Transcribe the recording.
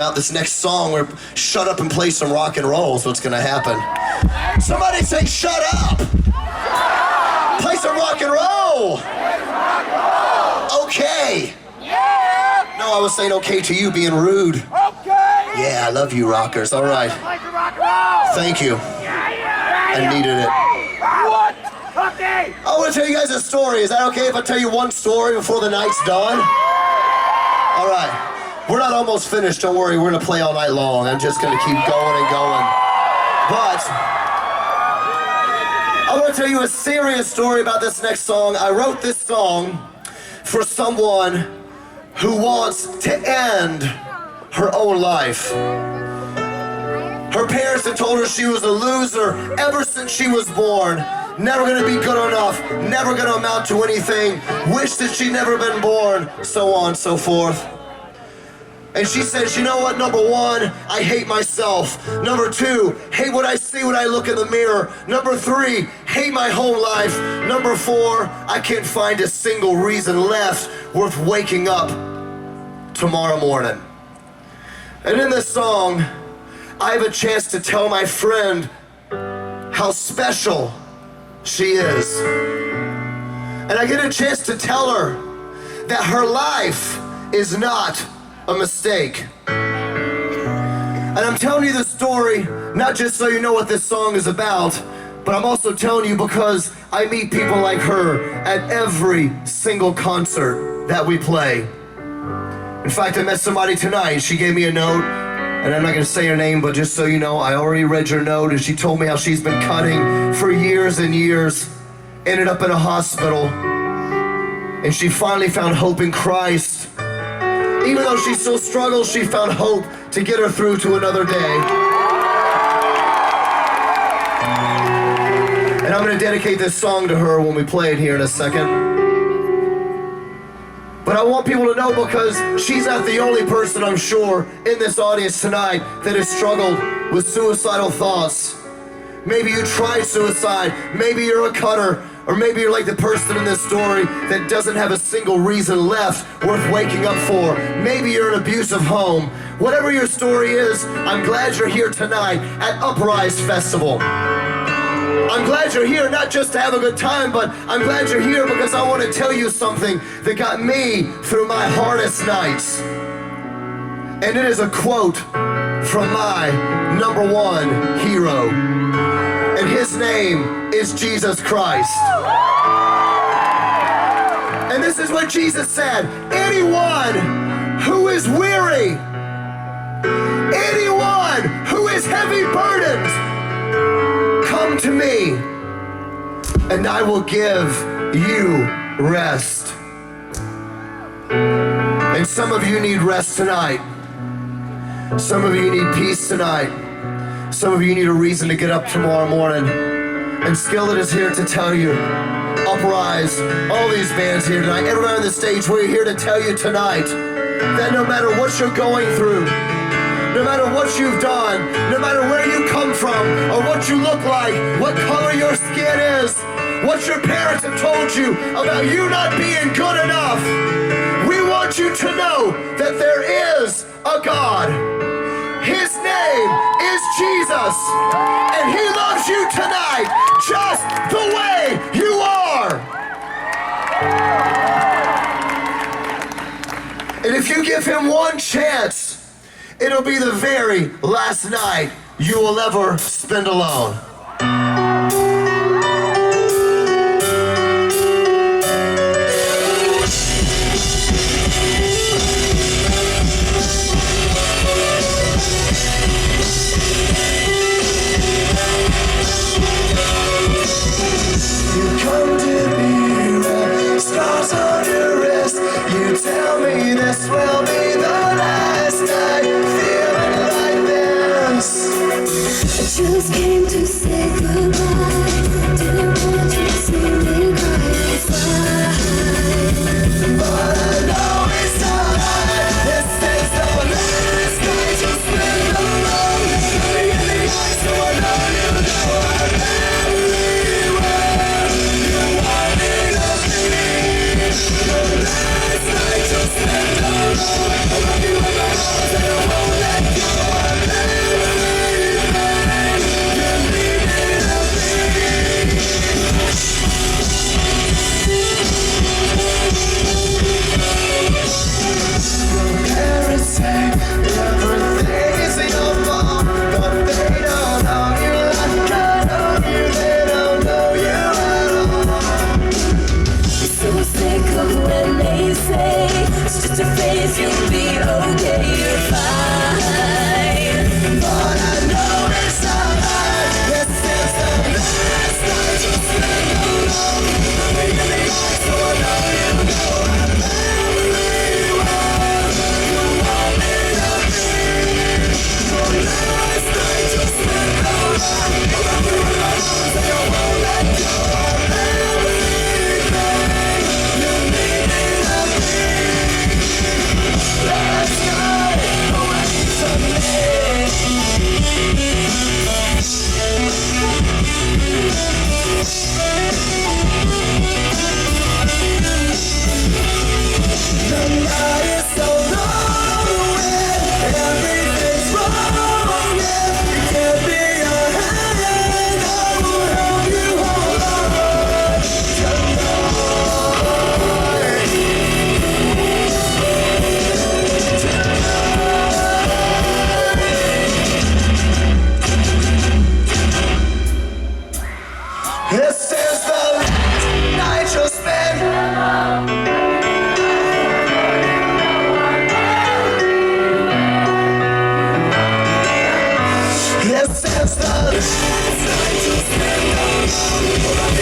Out this next song, we're shut up and play some rock and roll is what's gonna happen. Somebody say shut up! Play some rock and roll! Okay! Yeah! No, I was saying okay to you being rude. Okay! Yeah, I love you rockers, alright. Thank you. I needed it. What? Okay! I want to tell you guys a story. Is that okay if I tell you one story before the night's done? Alright. We're not almost finished, don't worry, we're gonna play all night long. I'm just gonna keep going and going. But I wanna tell you a serious story about this next song. I wrote this song for someone who wants to end her own life. Her parents had told her she was a loser ever since she was born. Never gonna be good enough, never gonna amount to anything, wish that she'd never been born, so on and so forth. And she says, you know what, number one, I hate myself. Number two, hate what I see when I look in the mirror. Number three, hate my whole life. Number four, I can't find a single reason left worth waking up tomorrow morning. And in this song, I have a chance to tell my friend how special she is. And I get a chance to tell her that her life is not a mistake. And I'm telling you this story not just so you know what this song is about, but I'm also telling you because I meet people like her at every single concert that we play. In fact, I met somebody tonight. She gave me a note, and I'm not gonna say her name, but just so you know, I already read your note, and she told me how she's been cutting for years and years, ended up in a hospital, and she finally found hope in Christ. Even though she still struggles, she found hope to get her through to another day. And I'm gonna dedicate this song to her when we play it here in a second. But I want people to know because she's not the only person, I'm sure, in this audience tonight that has struggled with suicidal thoughts. Maybe you tried suicide, maybe you're a cutter, or maybe you're like the person in this story that doesn't have a single reason left worth waking up for. Maybe you're in an abusive home. Whatever your story is, I'm glad you're here tonight at Uprise Festival. I'm glad you're here not just to have a good time, but I'm glad you're here because I want to tell you something that got me through my hardest nights. And it is a quote from my number one hero. And his name is Jesus Christ. And this is what Jesus said: anyone who is weary, anyone who is heavy burdened, come to me, and I will give you rest. And some of you need rest tonight. Some of you need peace tonight. Some of you need a reason to get up tomorrow morning. And Skillet is here to tell you, Uprise, all these bands here tonight, everyone on the stage, we're here to tell you tonight that no matter what you're going through, no matter what you've done, no matter where you come from, or what you look like, what color your skin is, what your parents have told you about you not being good enough, we want you to know that there is a God. His name is Jesus, and he loves you tonight just the way you are. And if you give him one chance, it'll be the very last night you will ever spend alone. Tell me this will be the last night feeling like this. I just came to say goodbye. Didn't want you to see me cry. But I know it's alright. This is the last night you'll spend alone. Living in the eyes, so I know you know I'm everywhere. You want me to be the last night you'll spend alone. I love you in my arms and I won't let dance then. It's time to stand up.